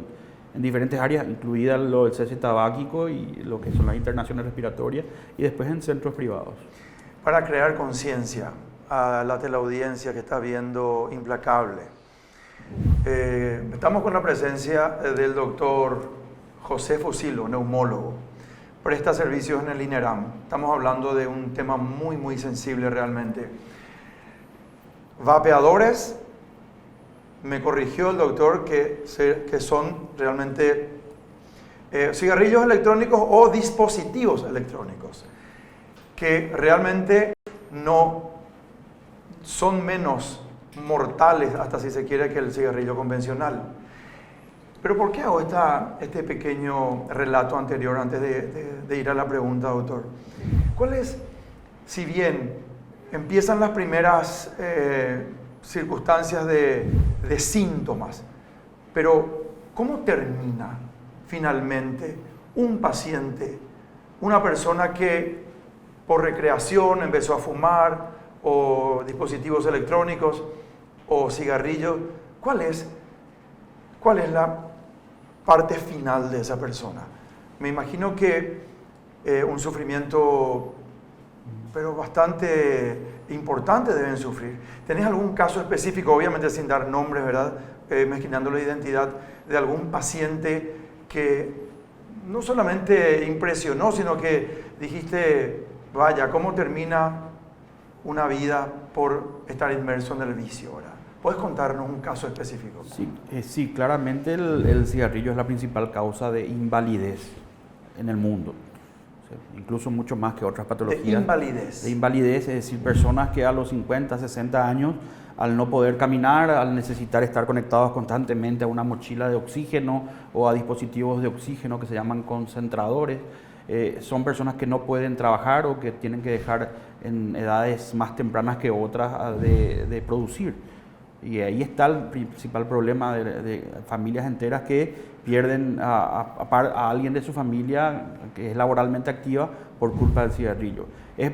en diferentes áreas, incluida lo del cese tabáquico y lo que son las internaciones respiratorias, y después en centros privados. Para crear conciencia a la teleaudiencia que está viendo Implacable, estamos con la presencia del doctor José Fusilo, neumólogo. Presta servicios en el INERAM. Estamos hablando de un tema muy, muy sensible realmente. Vapeadores, me corrigió el doctor que son realmente cigarrillos electrónicos o dispositivos electrónicos, que realmente no son menos mortales, hasta si se quiere, que el cigarrillo convencional. Pero ¿por qué hago este pequeño relato anterior antes de ir a la pregunta, doctor? ¿Cuál es, si bien empiezan las primeras circunstancias de síntomas, pero cómo termina finalmente un paciente, una persona que por recreación empezó a fumar o dispositivos electrónicos o cigarrillos? ¿Cuál es la parte final de esa persona? Me imagino que un sufrimiento, pero bastante importante deben sufrir. ¿Tenés algún caso específico, obviamente sin dar nombres, ¿verdad? Imaginando la identidad de algún paciente que no solamente impresionó, sino que dijiste, vaya, ¿cómo termina una vida por estar inmerso en el vicio, ¿verdad? ¿Puedes contarnos un caso específico? Sí, claramente el cigarrillo es la principal causa de invalidez en el mundo. O sea, incluso mucho más que otras patologías. De invalidez. De invalidez, es decir, personas que a los 50, 60 años, al no poder caminar, al necesitar estar conectados constantemente a una mochila de oxígeno o a dispositivos de oxígeno que se llaman concentradores, son personas que no pueden trabajar o que tienen que dejar en edades más tempranas que otras de producir. Y ahí está el principal problema de familias enteras que pierden a alguien de su familia que es laboralmente activa por culpa del cigarrillo.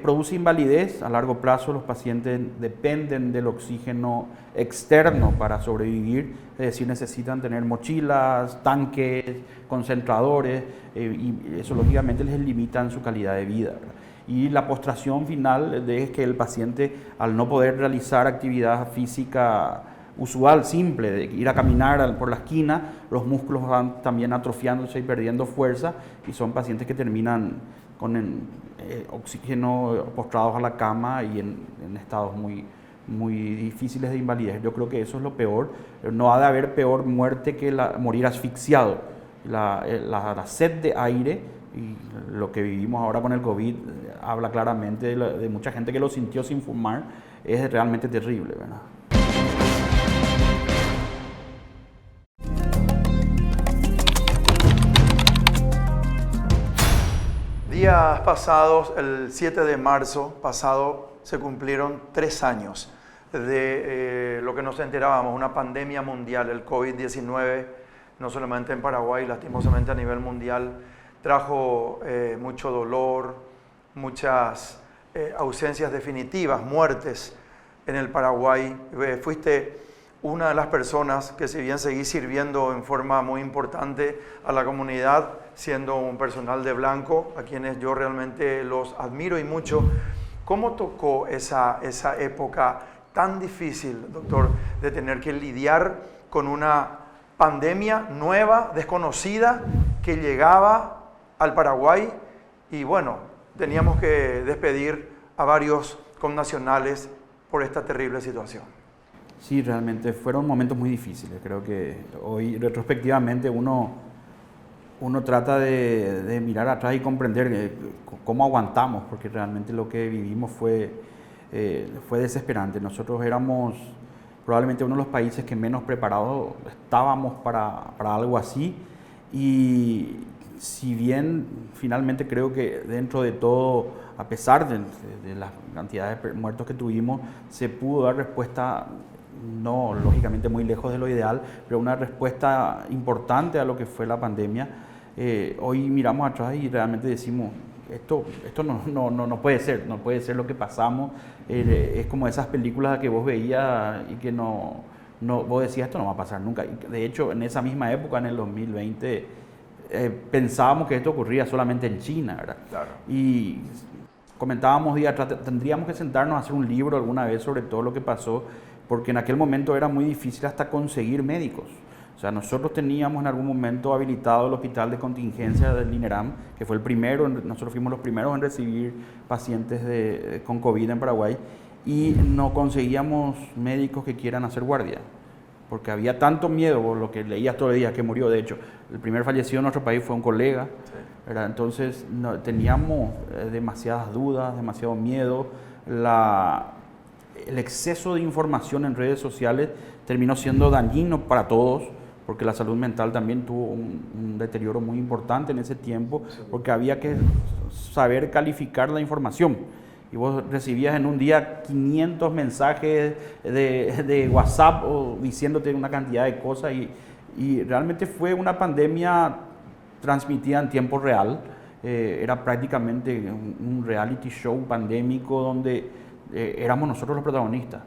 Produce invalidez a largo plazo. Los pacientes dependen del oxígeno externo para sobrevivir, es decir, necesitan tener mochilas, tanques, concentradores, y eso lógicamente les limita en su calidad de vida, ¿verdad? Y la postración final es que el paciente, al no poder realizar actividad física usual, simple, de ir a caminar por la esquina, los músculos van también atrofiándose y perdiendo fuerza, y son pacientes que terminan con oxígeno, postrados a la cama y en estados muy, muy difíciles de invalidez. Yo creo que eso es lo peor. No ha de haber peor muerte que morir asfixiado. La sed de aire y lo que vivimos ahora con el COVID habla claramente de mucha gente que lo sintió sin fumar. Es realmente terrible, ¿verdad? Días pasados, el 7 de marzo pasado, se cumplieron 3 años de lo que nos enterábamos, una pandemia mundial, el COVID-19, no solamente en Paraguay, lastimosamente a nivel mundial, trajo mucho dolor, muchas ausencias definitivas, muertes en el Paraguay. Fuiste una de las personas que, si bien seguís sirviendo en forma muy importante a la comunidad, siendo un personal de blanco, a quienes yo realmente los admiro y mucho, ¿cómo tocó esa época tan difícil, doctor, de tener que lidiar con una pandemia nueva, desconocida, que llegaba al Paraguay y bueno, teníamos que despedir a varios connacionales por esta terrible situación? Sí, realmente fueron momentos muy difíciles. Creo que hoy, retrospectivamente, uno trata de mirar atrás y comprender cómo aguantamos, porque realmente lo que vivimos fue desesperante. Nosotros éramos probablemente uno de los países que menos preparados estábamos para algo así, y si bien finalmente creo que dentro de todo, a pesar de las cantidades de muertos que tuvimos, se pudo dar respuesta, no lógicamente muy lejos de lo ideal, pero una respuesta importante a lo que fue la pandemia. Hoy miramos atrás y realmente decimos, esto no puede ser, no puede ser lo que pasamos. Es como esas películas que vos veías y que vos decías, esto no va a pasar nunca. Y de hecho, en esa misma época, en el 2020, pensábamos que esto ocurría solamente en China, ¿verdad? Claro. Y comentábamos día atrás, tendríamos que sentarnos a hacer un libro alguna vez sobre todo lo que pasó, porque en aquel momento era muy difícil hasta conseguir médicos. O sea, nosotros teníamos en algún momento habilitado el hospital de contingencia del INERAM, que fue el primero, nosotros fuimos los primeros en recibir pacientes con COVID en Paraguay, y no conseguíamos médicos que quieran hacer guardia, porque había tanto miedo, por lo que leías todo el día, que murió. De hecho, el primer fallecido en nuestro país fue un colega, ¿verdad? Entonces teníamos demasiadas dudas, demasiado miedo. El exceso de información en redes sociales terminó siendo dañino para todos, porque la salud mental también tuvo un deterioro muy importante en ese tiempo, porque había que saber calificar la información. Y vos recibías en un día 500 mensajes de WhatsApp o diciéndote una cantidad de cosas, y realmente fue una pandemia transmitida en tiempo real. Era prácticamente un reality show pandémico donde éramos nosotros los protagonistas.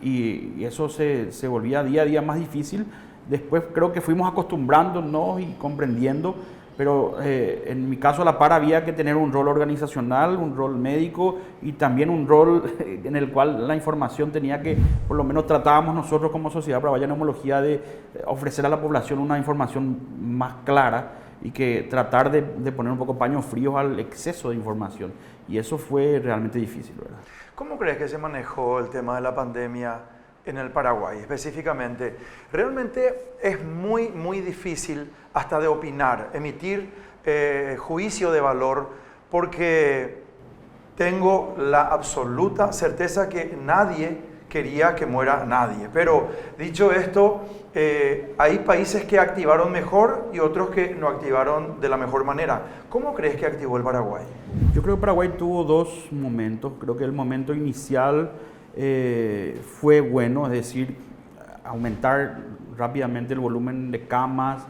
Y eso se volvía día a día más difícil. Después creo que fuimos acostumbrándonos y comprendiendo, pero en mi caso a la par había que tener un rol organizacional, un rol médico y también un rol en el cual la información tenía que, por lo menos tratábamos nosotros como Sociedad Paraguaya de Neumología de ofrecer a la población una información más clara, y que tratar de poner un poco paños fríos al exceso de información. Y eso fue realmente difícil, ¿verdad? ¿Cómo crees que se manejó el tema de la pandemia en el Paraguay específicamente? Realmente es muy, muy difícil hasta de opinar, emitir juicio de valor, porque tengo la absoluta certeza que nadie quería que muera nadie. Pero dicho esto, hay países que activaron mejor y otros que no activaron de la mejor manera. ¿Cómo crees que activó el Paraguay? Yo creo que Paraguay tuvo dos momentos. Creo que el momento inicial fue bueno, es decir, aumentar rápidamente el volumen de camas,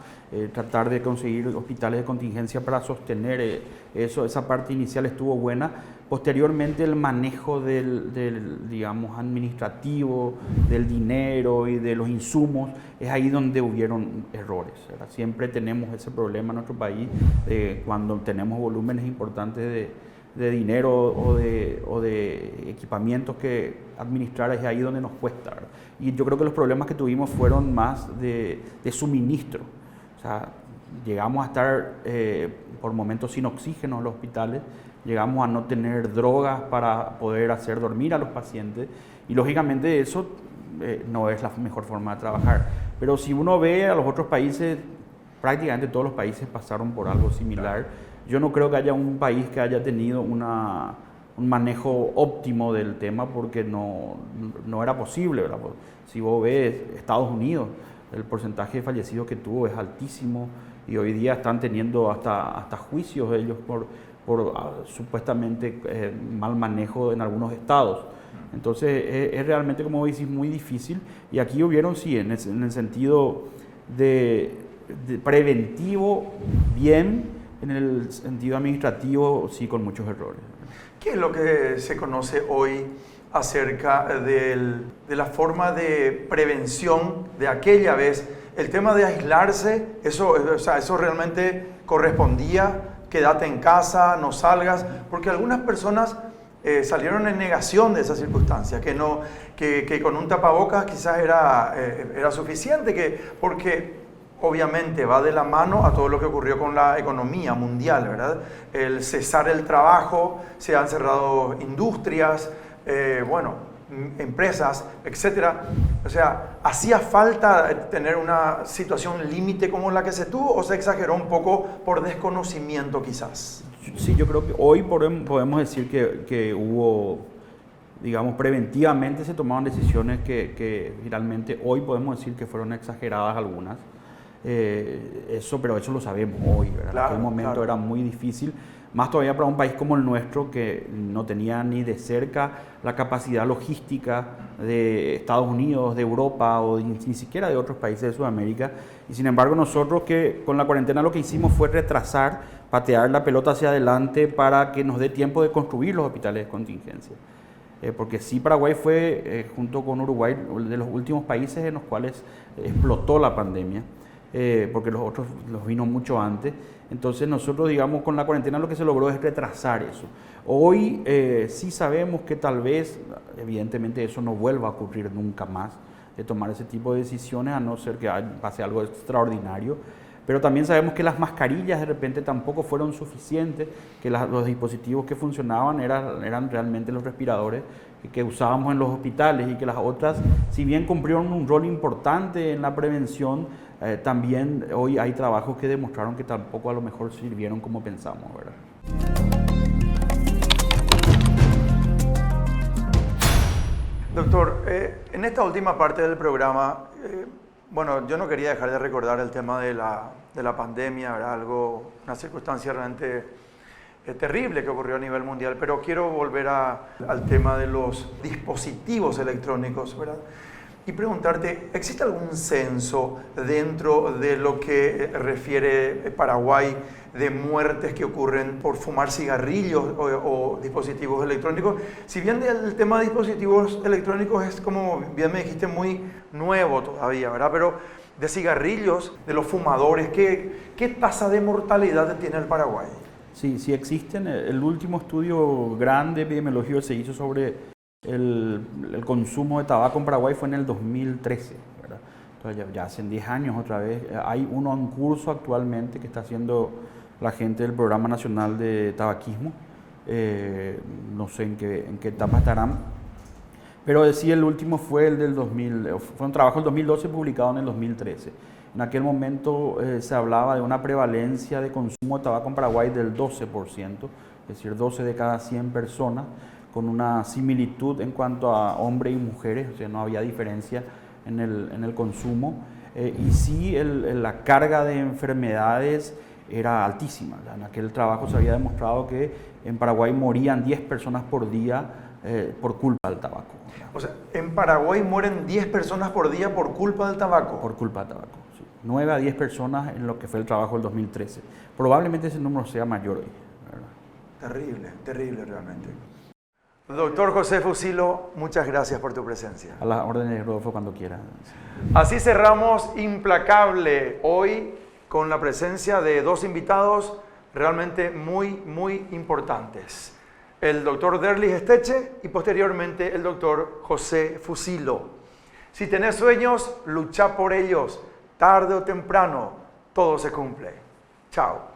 tratar de conseguir hospitales de contingencia para sostener eso. Esa parte inicial estuvo buena. Posteriormente el manejo digamos, administrativo, del dinero y de los insumos, es ahí donde hubieron errores, ¿verdad? Siempre tenemos ese problema en nuestro país cuando tenemos volúmenes importantes de dinero o de equipamientos que administrar, es ahí donde nos cuesta, ¿verdad? Y yo creo que los problemas que tuvimos fueron más de suministro. O sea, llegamos a estar por momentos sin oxígeno en los hospitales, llegamos a no tener drogas para poder hacer dormir a los pacientes y lógicamente eso no es la mejor forma de trabajar. Pero si uno ve a los otros países, prácticamente todos los países pasaron por algo similar. Yo no creo que haya un país que haya tenido un manejo óptimo del tema, porque no era posible, ¿verdad? Si vos ves Estados Unidos, el porcentaje de fallecidos que tuvo es altísimo y hoy día están teniendo hasta juicios ellos por supuestamente mal manejo en algunos estados. Entonces es realmente, como decís, muy difícil, y aquí hubieron, sí, en el sentido de preventivo, bien, en el sentido administrativo, sí, con muchos errores. ¿Qué es lo que se conoce hoy acerca de la forma de prevención de aquella vez? El tema de aislarse, eso realmente correspondía. Quédate en casa, no salgas, porque algunas personas salieron en negación de esa circunstancia, que con un tapabocas quizás era suficiente, porque obviamente va de la mano a todo lo que ocurrió con la economía mundial, ¿verdad? El cesar el trabajo, se han cerrado industrias, empresas, etcétera. O sea, ¿hacía falta tener una situación límite como la que se tuvo, o se exageró un poco por desconocimiento quizás? Sí, yo creo que hoy podemos decir que hubo, digamos, preventivamente se tomaron decisiones que finalmente hoy podemos decir que fueron exageradas algunas. Pero eso lo sabemos hoy, ¿verdad? Claro, en aquel momento claro. Era muy difícil, más todavía para un país como el nuestro, que no tenía ni de cerca la capacidad logística de Estados Unidos, de Europa o ni siquiera de otros países de Sudamérica. Y sin embargo nosotros, que con la cuarentena lo que hicimos fue retrasar, patear la pelota hacia adelante para que nos dé tiempo de construir los hospitales de contingencia. Porque sí, Paraguay fue, junto con Uruguay, de los últimos países en los cuales explotó la pandemia. Porque los otros los vino mucho antes. Entonces nosotros, digamos, con la cuarentena lo que se logró es retrasar eso. Hoy sí sabemos que tal vez, evidentemente, eso no vuelva a ocurrir nunca más, de tomar ese tipo de decisiones, a no ser que pase algo extraordinario. Pero también sabemos que las mascarillas de repente tampoco fueron suficientes, que los dispositivos que funcionaban eran realmente los respiradores que usábamos en los hospitales, y que las otras, si bien cumplieron un rol importante en la prevención, también hoy hay trabajos que demostraron que tampoco a lo mejor sirvieron como pensamos, ¿verdad? Doctor, en esta última parte del programa, yo no quería dejar de recordar el tema de la pandemia, ¿verdad? Una circunstancia realmente terrible que ocurrió a nivel mundial, pero quiero volver al tema de los dispositivos electrónicos, ¿verdad? Y preguntarte, ¿existe algún censo dentro de lo que refiere Paraguay de muertes que ocurren por fumar cigarrillos o dispositivos electrónicos? Si bien el tema de dispositivos electrónicos es, como bien me dijiste, muy nuevo todavía, ¿verdad? Pero de cigarrillos, de los fumadores, ¿qué tasa de mortalidad tiene el Paraguay? Sí existen. El último estudio grande epidemiológico se hizo sobre el consumo de tabaco en Paraguay fue en el 2013, ¿verdad? Entonces ya hacen 10 años otra vez. Hay uno en curso actualmente que está haciendo la gente del Programa Nacional de Tabaquismo. No sé en qué etapa estarán. Pero sí, el último fue el del 2000, fue un trabajo del 2012 publicado en el 2013. En aquel momento se hablaba de una prevalencia de consumo de tabaco en Paraguay del 12%, es decir, 12 de cada 100 personas, con una similitud en cuanto a hombres y mujeres, o sea, no había diferencia en el consumo. Y sí, la carga de enfermedades era altísima. En aquel trabajo se había demostrado que en Paraguay morían 10 personas por día por culpa del tabaco. O sea, en Paraguay mueren 10 personas por día por culpa del tabaco. Por culpa del tabaco, sí. 9 a 10 personas en lo que fue el trabajo del 2013. Probablemente ese número sea mayor hoy, ¿verdad? Terrible, terrible realmente. Doctor José Fusilo, muchas gracias por tu presencia. A las órdenes de Rodolfo cuando quiera. Así cerramos Implacable hoy con la presencia de dos invitados realmente muy importantes. El doctor Derlis Esteche y posteriormente el doctor José Fusilo. Si tenés sueños, lucha por ellos. Tarde o temprano, todo se cumple. Chao.